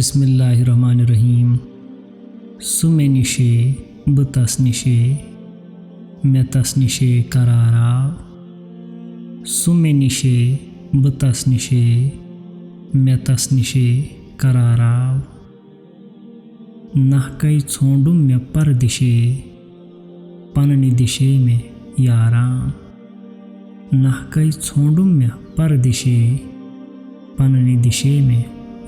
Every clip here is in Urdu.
Bismillahirrahmanirrahim. Sumenişe, bıtasnişe, metasnişe karara. Sumenişe, bıtasnişe, metasnişe karara. Nahkai çondum me pardişe, panni dişe me yaran. Nahkai çondum me pardişe, panni dişe me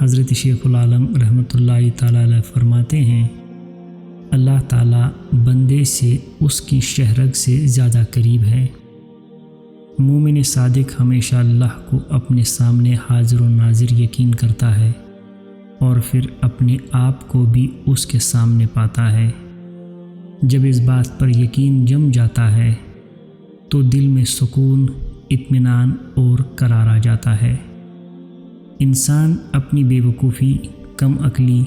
حضرت شیخ العالم رحمۃ اللہ تعالیٰ علیہ فرماتے ہیں، اللہ تعالیٰ بندے سے اس کی شہرگ سے زیادہ قریب ہے۔ مومن صادق ہمیشہ اللہ کو اپنے سامنے حاضر و ناظر یقین کرتا ہے اور پھر اپنے آپ کو بھی اس کے سامنے پاتا ہے۔ جب اس بات پر یقین جم جاتا ہے تو دل میں سکون، اطمینان اور قرار آ جاتا ہے۔ انسان اپنی بے وقوفی، کم عقلی،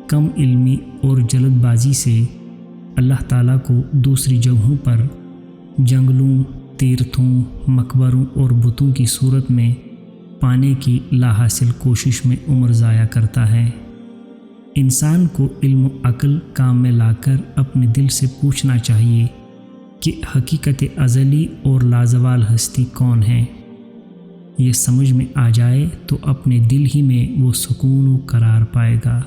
کم علمی اور جلد بازی سے اللہ تعالیٰ کو دوسری جگہوں پر جنگلوں، تیرتھوں، مقبروں اور بتوں کی صورت میں پانے کی لا حاصل کوشش میں عمر ضائع کرتا ہے۔ انسان کو علم و عقل کام میں لا کر اپنے دل سے پوچھنا چاہیے کہ حقیقت ازلی اور لازوال ہستی کون ہے۔ یہ سمجھ میں آ جائے تو اپنے دل ہی میں وہ سکون و قرار پائے گا۔